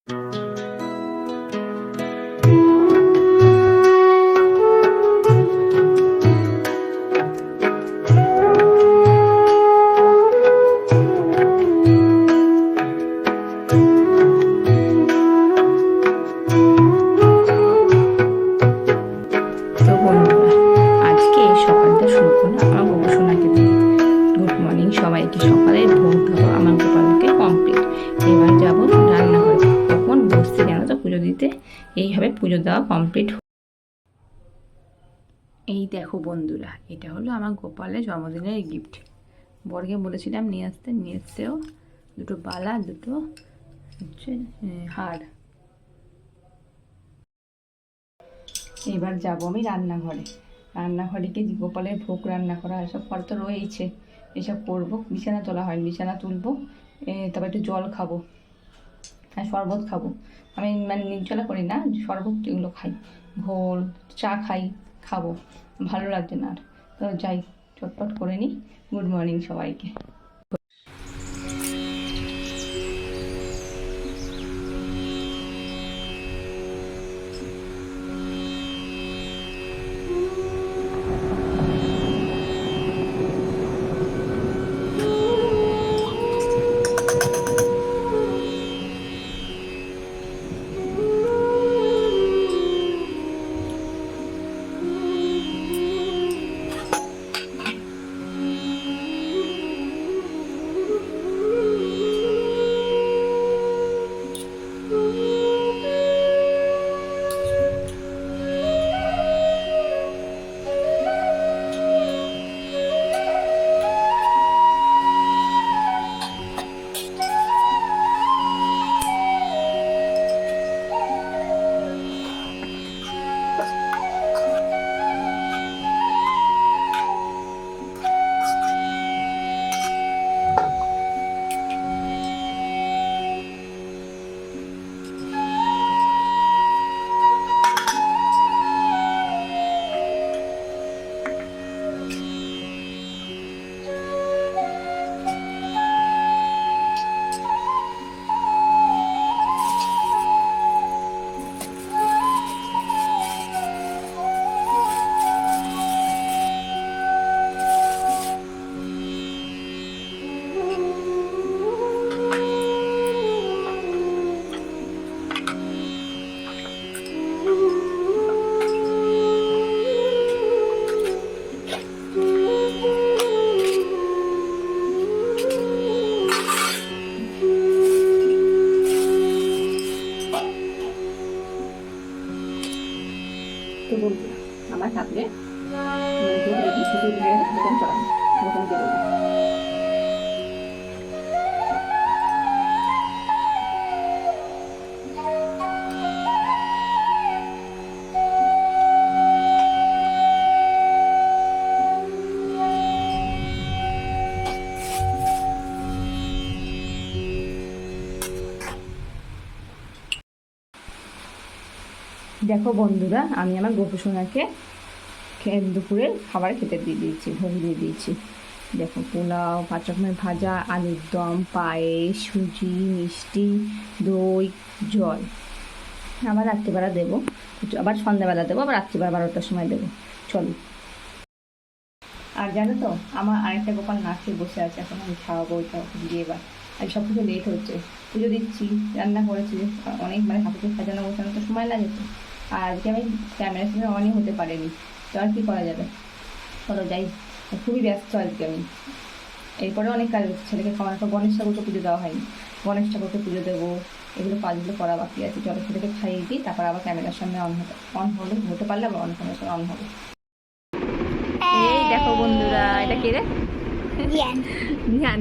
সবাইকে সকালে ভোগ দেবো আমার গোপালকে কমপ্লিট। এবার যাব রান্নাঘরে, তখন বসতে জানো তো পুজো দিতে। এইভাবে পুজো দেওয়া কমপ্লিট। এই দেখো বন্ধুরা, এটা হলো আমার গোপালের জন্মদিনের গিফট। বরকে বলেছিলাম নিয়ে আসতে, নিয়ে এসছেও। দুটো বালা, দুটো হচ্ছে হার। এবার যাব আমি রান্নাঘরে। রান্নাঘরে গিয়ে গোপালের ভোগ রান্না করা, এসব করা তো রয়েছে, এসব করবো। বিছানা তোলা হয়নি, বিছানা তুলবো। তারপর একটু জল খাবো আর শরবত খাবো। আমি মানে নির্জলা করি না, শরবত এগুলো খাই, ঘোল চা খাই, খাবো। ভালো লাগছে না আর, তো যাই চটপট করে নিই। গুড মর্নিং সবাইকে। তো বন্ধুরা, আমার ঠাকুরের ভোগ রেডি, কিছু দোকান চড়ানো, দোকান দিয়ে দেবো। দেখো বন্ধুরা, আমি আমার গোপুসোনাকে দুপুরে খাবার খেতে দিয়ে দিয়েছি, ভোগ দিয়ে দিয়েছি। দেখো পোলাও, 5 রকমের ভাজা, আলুর দম, পায়েস, সুজি, মিষ্টি, দই, জল। আবার রাত্রিবেলা দেবো, আবার সন্ধ্যাবেলা দেবো, আবার রাত্রিবেলা 12টার সময় দেবো। চলো। আর জানো তো, আমার আরেকটা গোপাল নাচে বসে আছে, এখন আমি খাওয়াবো ওইটা দিয়ে। এবার আর সব কিছু লেট হচ্ছে, পুজো দিচ্ছি, রান্না করেছি অনেক, মানে ঠাকুরকে সাজানো গোছানো তো সময় লাগে তো। আর আজকে আমি ক্যামেরার সামনে অনই হতে পারিনি, তো আর কী করা যাবে। চলো যাই, খুবই ব্যস্ত আজকে আমি। এরপরে অনেক কাজ হচ্ছে, ছেলেকে খাওয়ানোর পর গণেশ ঠাকুরকে পুজো দেওয়া হয়নি, গণেশ ঠাকুরকে পুজো দেবো, এগুলো কাজগুলো করা বাকি আছে। চলো ছেলেকে খাইয়ে দিই, তারপর আবার ক্যামেরার সামনে হতে পারলে আবার ক্যামেরার সামনে অন হবে। এই দেখো বন্ধুরা, এটা কে রে? ধ্যান।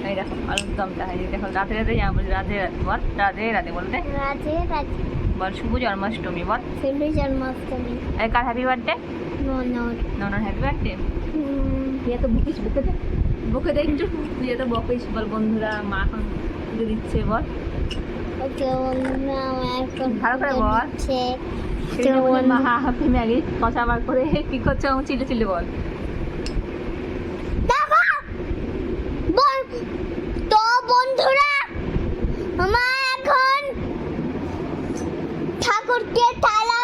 এই দেখো আলুর দমটা, এই দেখো রাধে রাধে, রাধে বল, রাধে রাধে বলতে, রাধে রাধে বল শুভ জন্মাষ্টমী বল। শুভ জন্মাষ্টমী। কার হ্যাপি বার্থডে? ননর হ্যাপি বার্থডে। তুই এত বকিস, বকে দে একটু, তুই এত বকিস, বল বন্ধুরা মা এখন পুজো দিচ্ছে বল। ভালো করে বল। মা হাফি ম্যাগি কষা বার করে কি করছো, চিল্লে চিল্লে বল। তো বন্ধুরা, মা করতে থালা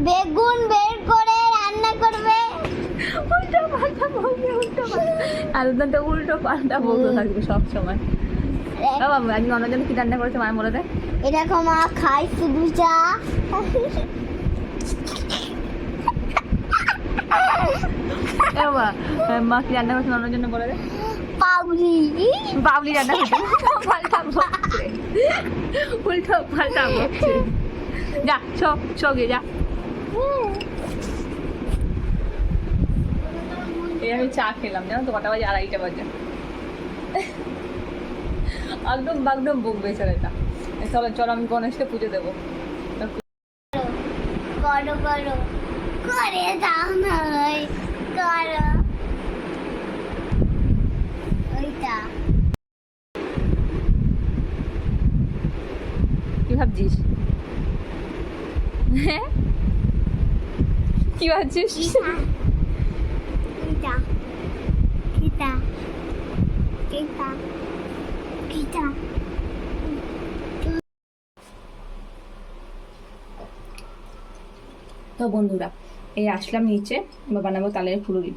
বেগুন বের করে রান্না করবে। উল্টো পাল্টা বলবে, উল্টো পাল্টা আলুদমটা উল্টো পাল্টা বলতে থাকবে সব সময়। বাবা আজকে অন্য জন্য কি রান্না করেছে মা বলে দেয়। এরকম মা খাই শুধু চা। বাবা মা কি রান্না করেছে অন্য জন্য বলে দেয়। পাউলি বাবলি রান্না করছে, উল্টো পাল্টা বকছে, উল্টো পাল্টা বকছে। যা সব যা। এই আমি চা খেলাম জানো তো, কটা বাজে 2:30 বাজে। একদম বাগদম বকবে ছেলেটা। চলো আমি গণেশকে পুজো দেবো। করো করো করে দাও না, ওই করো ওইটা। কি ভাবছিস? হ্যাঁ কি ভাবছিস? কিটা কিটা কিটা কিটা। তো বন্ধুরা এই আসলাম নিচে, এবার বানাবো তালের ফুলুরি।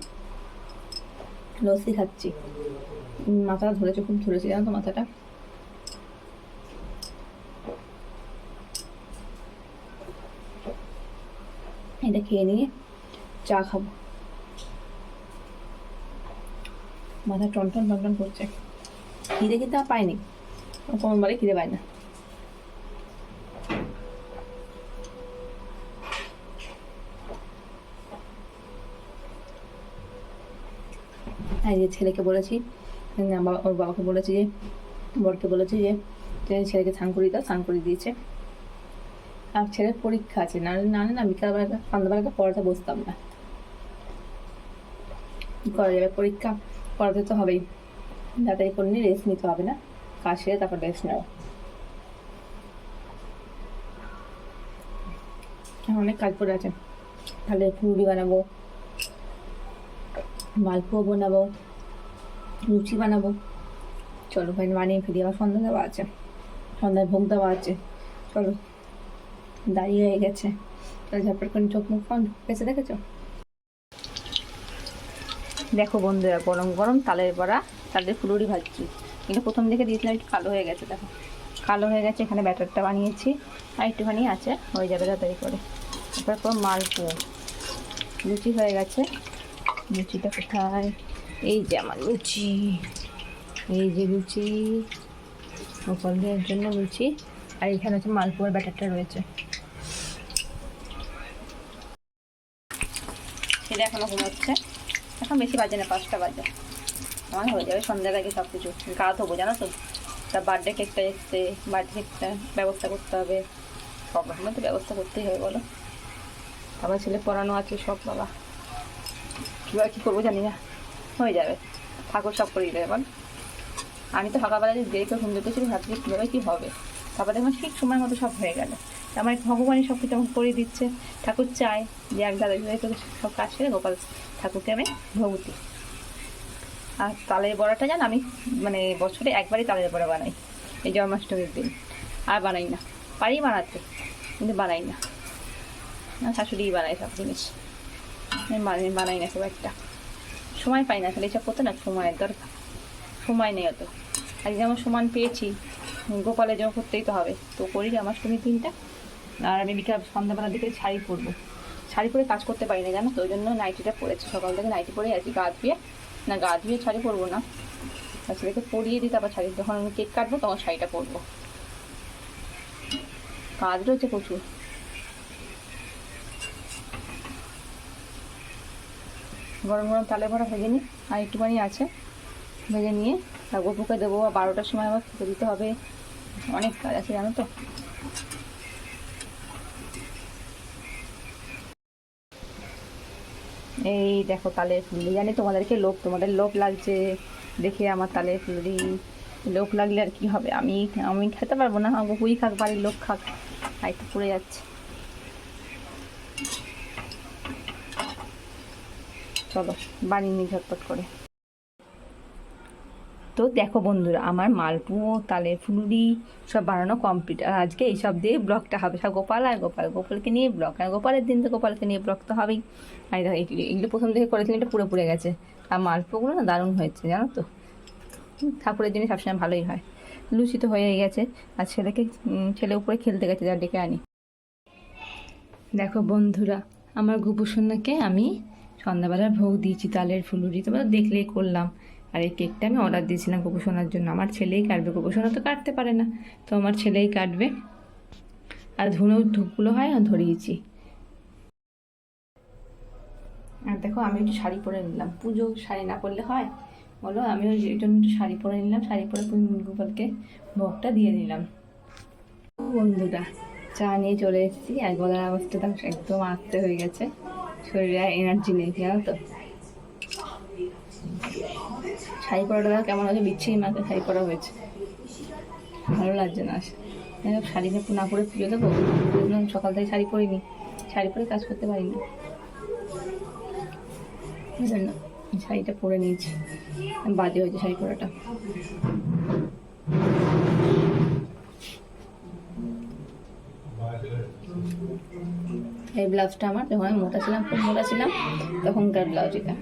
লস্যি খাচ্ছি। মাথাটা ধরেছে, খুব ধরেছে জানো তো মাথাটা। এটা খেয়ে নিয়ে চা খাবো। মাথা টনটন করছে। খিদে কিন্তু আর পাইনি, কোনোবারে খিদে পাই না। যে ছেলেকে বলেছি, ওর বাবাকে বলেছি, যে বরকে বলেছি যে ছেলেকে স্নান করিয়ে দাও, স্নান করিয়ে দিয়েছে। আর ছেলের পরীক্ষা আছে, না বিকালবেলা সন্ধ্যাবেলাটা পড়াতে বসতাম না। কি করা যাবে, পরীক্ষা পড়াতে তো হবেই। তাড়াতাড়ি করে নিয়ে রেস্ট নিতে হবে না, কাজ সেরে তারপর রেস্ট নেওয়া। অনেক কাজ পড়ে আছে। তাহলে ফুলুরি বানাবো, মালপোয়া বানাবো, লুচি বানাবো। চলো ভাই বানিয়ে ফেলি, আমার সন্ধ্যা দেওয়া আছে, সন্ধ্যায় ভোগ দেওয়া আছে। চলো দাঁড়িয়ে হয়ে গেছে, চলো ঝাপট করে চোখ মুখ পেছে দেখেছো। দেখো বন্ধুরা গরম গরম তালের বড়া, তালের ফুলুরি ভাজছি। এটা প্রথম দিকে দিয়েছিলাম, একটু কালো হয়ে গেছে, দেখো কালো হয়ে গেছে। এখানে ব্যাটারটা বানিয়েছি, আর একটুখানি আছে, হয়ে যাবে তাড়াতাড়ি করে। তারপর মালপোয়া, লুচি হয়ে গেছে। লুচিটা কোথায়? এই যে আমার লুচি, এই যে লুচি, গোপালদের জন্য লুচি। আর এখানে হচ্ছে মালপোয়ার ব্যাটারটা রয়েছে। সেটা এখনো ঘুমোচ্ছে, এখন বেশি বাজে না, 5টা বাজে। আমার হয়ে যাবে সন্ধ্যার আগে সব কিছু। গা ধোবো জানো তো, তার বার্থডে কেকটা এসছে, বার্থডে কেকটা ব্যবস্থা করতে হবে। সব রকমের তো ব্যবস্থা করতেই হবে বলো। আবার ছেলে পড়ানো আছে সব, বাবা কীভাবে কী করবো জানি না, হয়ে যাবে, ঠাকুর সব করে দিতে বল। আমি তো সকালবেলা যে দেরি করে ঘুম যেতে ছিল, ভাবছি কীভাবে কী হবে, তারপর দেখলাম ঠিক সময় মতো সব হয়ে গেল। আমার ভগবানই সব কিছু আমাকে করে দিচ্ছে। ঠাকুর চায় যে এক দাদা করে সব কাজ করে গোপাল ঠাকুরকে আমি ভোগ দিই। আর তালের বড়াটা জান আমি মানে বছরে একবারই তালের বড়া বানাই, এই জন্মাষ্টমীর দিন। আর বানাই না, পারি বানাতে কিন্তু বানাই না, শাশুড়িই বানাই সব জিনিস। আমি বানাই না খুব একটা, সময় পাই না আসলে এসব করতে, না সময়ের দরকার, সময় নেই অত। আর যেমন সমান পেয়েছি, গোপালের জন্য করতেই তো হবে, তো করি জন্মাষ্টমীর দিনটা। আর আমি বিকাল সন্ধ্যাবেলার দিকে শাড়ি পরবো, শাড়ি পরে কাজ করতে পারি না জানো তো, ওই জন্য নাইটিটা পরেছি, সকাল থেকে নাইটি পরেই আছি। গা ধুয়ে শাড়ি পরবো না, ছেলেকে পরিয়ে দিই, তারপর শাড়ি, যখন আমি কেক কাটবো তখন শাড়িটা পরবো। কাজ রয়েছে প্রচুর। গরম গরম তালে ভরা ভেজে নিই, আর একটুখানি আছে, ভেজে নিয়ে আর গপুকে দেবো। 12টার সময় আবার খেতে দিতে হবে, অনেক কাজ আছে জানো তো। এই দেখো তালের ফুলুরি, জানি তোমাদের লোভ লাগছে দেখে আমার তালের ফুলুরি। লোভ লাগলে আর কি হবে, আমি খেতে পারবো না, আমার গপুই খাক, বাড়ির লোক খাক, তাই তো পড়ে যাচ্ছে। চলো বানিয়ে নিই ঝটপট করে। তো তো দেখো বন্ধুরা, আমার মালপোয়া, তালের ফুলুরি সব বানানো কমপ্লিট। আর আজকে এইসব দিয়ে ব্লগটা হবে, সব গোপাল আর গোপাল, গোপালকে নিয়ে ব্লগ। আর গোপালের দিন তো গোপালকে নিয়ে ব্লগ তো হবেই। আর দেখো এগুলো প্রথম থেকে করেছিলাম, এটা পুরো পুড়ে গেছে। আর মালপোয়াগুলো না দারুণ হয়েছে জানো তো। ঠাকুরের জিনিস সবসময় ভালোই হয়। লুচি তো হয়ে গেছে। আর ছেলে উপরে খেলতে গেছে, যা ডেকে আনি। দেখো বন্ধুরা, আমার গোপুসোনাকে আমি সন্ধ্যাবেলার ভোগ দিয়েছি তালের ফুলুরি, তোমরা দেখলেই করলাম। আর এই কেকটা আমি অর্ডার দিয়েছিলাম গোপুসোনার জন্য। আমার ছেলেই কাটবে, গোপুসোনা তো কাটতে পারে না, তো আমার ছেলেই কাটবে। আর ধূপগুলো হয় আর ধরিয়েছি। আর দেখো আমি একটু শাড়ি পরে নিলাম, পুজো শাড়ি না পরলে হয় বলো। আমিও এই জন্য একটু শাড়ি পরে নিলাম, শাড়ি পরে গোপালকে ভোগটা দিয়ে দিলাম। বন্ধুরা, চা নিয়ে চলে এসেছি। আর গলার অবস্থাটা একদম আস্তে হয়ে গেছে, শরীরে এনার্জি নেই জানো তো। শাড়ি পরাটা দেখো কেমন হয়েছে, বিচ্ছিরি মাকে শাড়ি পরা হয়েছে, ভালো লাগছে না। শাড়ি না পরে পুজো দেবো, সকাল থেকে শাড়ি পরিনি, শাড়ি পরে কাজ করতে পারি না, এই জন্য শাড়িটা পরে নিয়েছি। বাজে হয়েছে শাড়ি পরাটা। এই ব্লাউজটা আমার যখন আমি মোটা ছিলাম, খুব মোটা ছিলাম তখনকার ব্লাউজ এটা।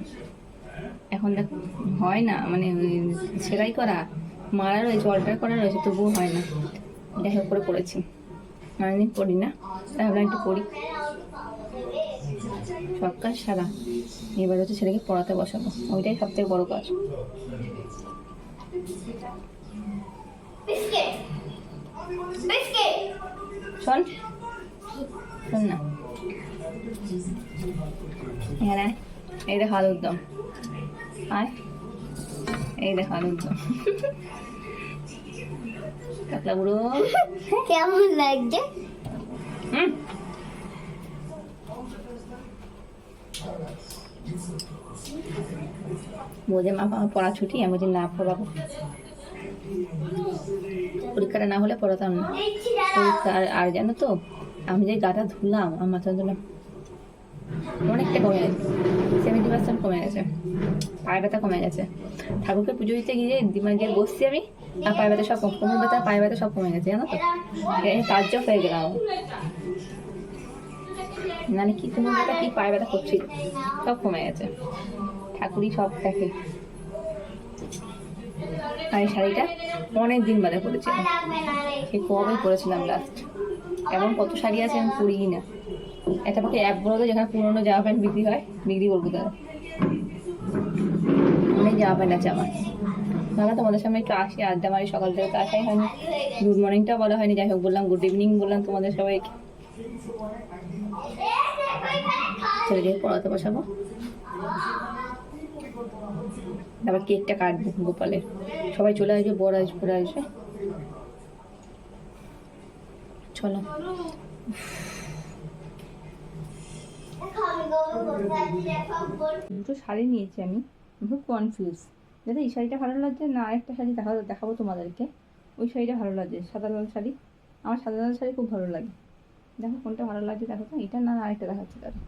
এখন দেখ হয় না, মানে সেলাই করা মারা রয়েছে, অল্টার করা রয়েছে, তবুও হয় না। দেখা করে পড়েছি, অনেকদিন পড়ি না, তাই ভাবলাম একটু পড়ি। সব কাজ সারা, এবার হচ্ছে ছেলেকে পড়াতে বসাবো, ওইটাই সব থেকে বড় কাজ। শোন শোন না, এখানে এই দেখ আলুর দম, আয় এই দেখ আলুর দম। কাতলা বুড়ো কেমন লাগছে? বোঝে মা পড়া ছুটি, আমি বলছি না পড়াবো, পরীক্ষাটা না হলে পড়াতাম না। পরীক্ষা আর জানো তো, আমি যে গাটা ধুলাম, আমার মাথা ধুলাম অনেকটা কমে গেছে, 70% কমে গেছে। পায়ে ব্যথা কমে গেছে। ঠাকুরকে পুজো দিতে গিয়ে গিয়ে বসছি আমি, আর পায়ে ব্যথা সব, কোমর ব্যথা পায়ে ব্যথা সব কমে গেছে জানো তো। কার্য হয়ে গেলাম, মানে কি কোমর ব্যথা কি পায়ে ব্যথা করছিল, সব কমে গেছে। ঠাকুরই সব দেখে। আর এই শাড়িটা অনেক দিন বাদে পরেছিলাম, সে কবে পরেছিলাম লাস্ট। এমন কত শাড়ি আছে আমি পরিই না। একটা পক্ষে এক বড়, যেখানে পুরোনো জামা প্যান্ট বিক্রি হয়, বিক্রি করবো তারা। অনেক জামা প্যান্ট আছে আমার। ভাবলাম তোমাদের সামনে একটু আসি, আড্ডা মারি, সকাল থেকে তো আসাই হয়নি, গুড মর্নিংটাও বলা হয়নি। যাই হোক বললাম, গুড ইভিনিং বললাম তোমাদের সবাইকে। ছেলেকে পড়াতে বসাবো, তারপর কেকটা কাটবো গোপালের। সবাই চলে আসবে, বড় আসবে, বড় আসবে। চলো। দুটো শাড়ি নিয়েছি আমি, খুব কনফিউজ। দাদা এই শাড়িটা ভালো লাগছে না আরেকটা শাড়ি দেখাবো তোমাদেরকে। ওই শাড়িটা ভালো লাগছে, সাদা লাল শাড়ি। আমার সাদা লাল শাড়ি খুব ভালো লাগে। দেখো কোনটা ভালো লাগছে, দেখো তো, এটা না আরেকটা দেখাচ্ছে দাদা।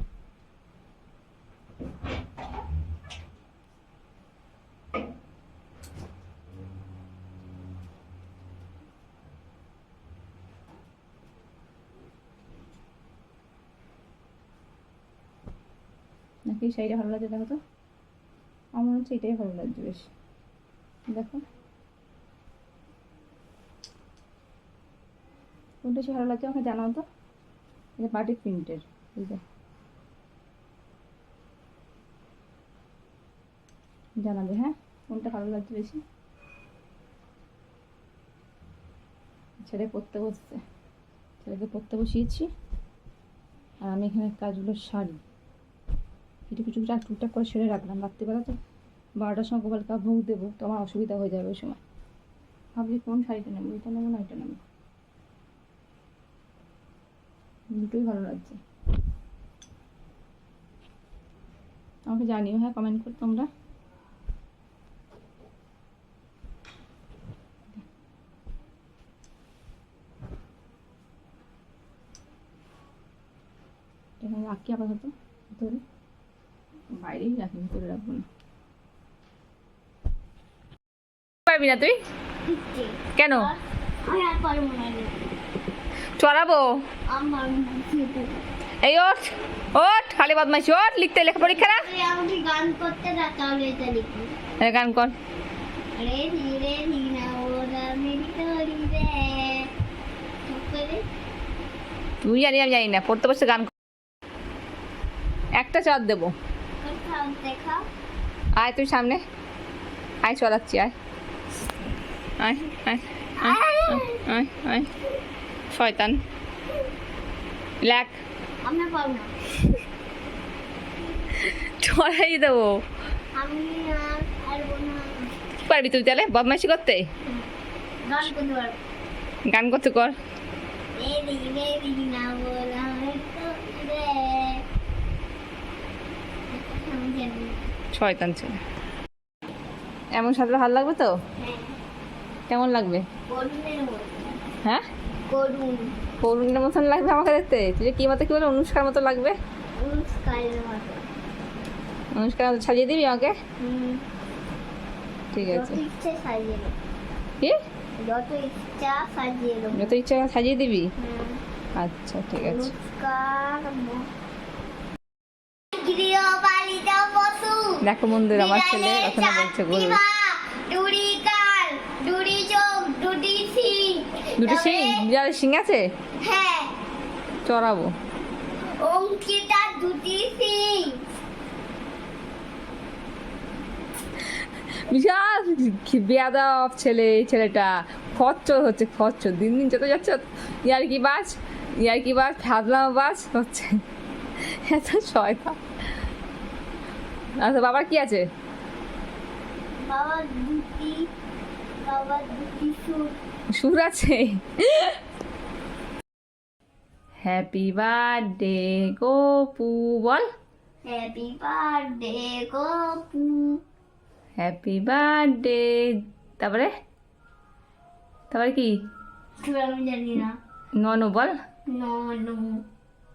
নাকি এই শাড়িটা ভালো লাগছে, দেখো তো। আমার মনে হচ্ছে এটাই ভালো লাগছে বেশ। দেখো কোনটা বেশি ভালো লাগছে আমাকে জানাও তো। এটা বাটিক প্রিন্টের, এই যে জানাবে হ্যাঁ, কোনটা ভালো লাগছে বেশি। ছেলে পড়তে বসছে, ছেলেকে পড়তে বসিয়েছি। আর আমি এখানে কাজগুলো সারি, কিছু কিছু টুকটাক করে সেরে রাখলাম। রাত্রিবেলা তো 12টার সময় গোপালকে ভোগ দেবো, তো আমার অসুবিধা হয়ে যাবে ওই সময়। ভাবছি কোন শাড়িটা নেবো, এটা নেবো না এটা নেবো, দুটোই ভালো লাগছে। আমাকে জানিও হ্যাঁ, কমেন্ট করে তোমরা। এখানে রাখি আপাতত, ভিতরে বাইরেই রাখি, ভিতরে রাখবো না। পারবি না তুই? দিচ্ছি। কেন? আমি আর পারবো না রে। চড়াবো। আমার খেতে। এই ওঠ ওঠ, খালি বদমাইশি, ওঠ, লিখতে লেখা পরীক্ষা না। তুই আমাকে গান করতে না, তাহলে এটা লিখবি। গান কর। রে ধীরে ধীরে ওরা মেরি তোরি রে। চুপ করে। তুই জানি আমি জানি না, পড়তে বসে গান কর। একটা চার দেবো। কোথাও দেখা। আয় তুই সামনে আয়, চলাচ্ছি, আয় আয় আয় আয় আয় আয়। শয়তান, লেখ। আমি পারবো না। চড়াই দেবো। আমি আর পারবো না। পারবি তুই তাহলে বদমাইশি করতে? গান করতে পারবো। গান করতে কর। রে ধীরে ধীরে ওরা মেরি তোরি রে। আমি জানি না। শয়তান ছেলে। এমন সাঁতারে ভালো লাগবে তো? হ্যাঁ, কেমন লাগবে? করুণের মতো। হ্যাঁ, করুণ। করুণের মতন লাগবে আমাকে দেখতে। তুই যে কি মতো কি বলে, অনুষ্কার মতো লাগবে। অনুষ্কারের মতো। অনুষ্কার মতো সাজিয়ে দিবি আমাকে? হুম। ঠিক যত আছে। ইচ্ছে সাজিয়ে দেবো। কি? যত ইচ্ছা সাজিয়ে দেবো। যত ইচ্ছা সাজিয়ে দিবি? হুম। আচ্ছা ঠিক আছে। অনুষ্কার গৃহপালিত পশু। দেখো বন্ধুরা, আমার ছেলে রচনা বলছে বিড়ালের বলবে। চারটি পা, দুটি কান, দুটি চোখ, দুটি শিং। দুটো তবে- শিং? বিড়ালের শিং আছে? হ্যাঁ। চড়াবো। অঙ্কিতার দুটি শিং। বিশাল বেয়াদব ছেলে এই ছেলেটা। খচ্চর হচ্ছে খচ্চর, দিন দিন যত যাচ্ছে ইয়ার কি বাজ ফাজলাম বাজ হচ্ছে। এত শয়তান। আচ্ছা, বাবার কি আছে? বাবার দুটি সুর। সুর আছে? হ্যাপি বার্থডে গোপু বল। Happy birthday Gopu. Happy birthday. তারপরে তারপরে কি? আমি জানি না। ননু বল। Nonu.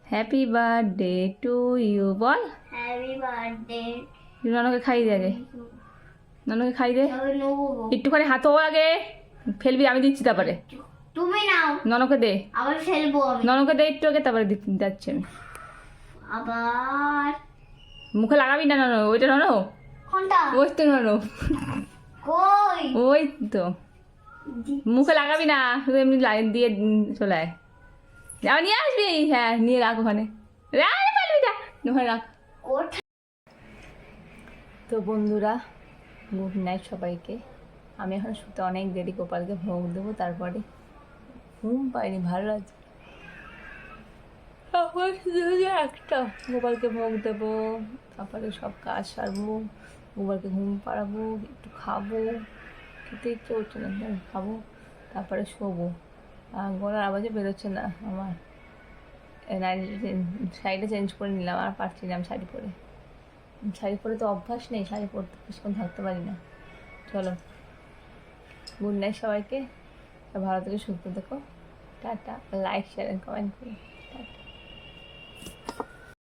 Happy birthday to you বল। Happy birthday. ননুকে খাই দে আগে, ননুকে খাই দে। তবে নেবো। একটুখানি হাত হওয়ার আগে ফেলবি, আমি দিচ্ছি তারপরে। তুমি নাও। ননকে দে, আবার ফেলবো আমি। ননকে দে একটু আগে, তারপরে যাচ্ছি আমি। আবার মুখে লাগাবি না ননু, ওইটা ননু, কোনটা? ওই তো ননু, কই? ওই তো। মুখে লাগাবি না, শুধু এমনি লাইন দিয়ে চলে আয়। আবার নিয়ে আসবি, হ্যাঁ নিয়ে রাখ ওখানে। পারবি না, ওখানে রাখ। কোথায়? তো বন্ধুরা, গুড নাইট সবাইকে। আমি এখন শুতে অনেক দেরি, গোপালকে ভোগ দেবো, তারপরে ঘুম পাইনি, ভালো লাগছে। আমার শুধু একটা, গোপালকে ভোগ দেবো, তারপরে সব কাজ সারবো, গোপালকে ঘুম পাড়াবো, একটু খাবো, খেতে ইচ্ছে করছে না, খাবো, তারপরে শোবো। গলার আওয়াজে বেরোচ্ছে না আমার। শাড়িটা চেঞ্জ করে নিলাম, আর পারছি না আমি শাড়ি পরে। শাড়ি পরে তো অভ্যাস নেই, শাড়ি পরতে বেশিক্ষণ থাকতে পারি না। চলো, গুড নাইট সবাইকে, ভালো থেকে সুস্থ থেকো। টাটা, লাইক শেয়ার কমেন্ট করো। টাটা।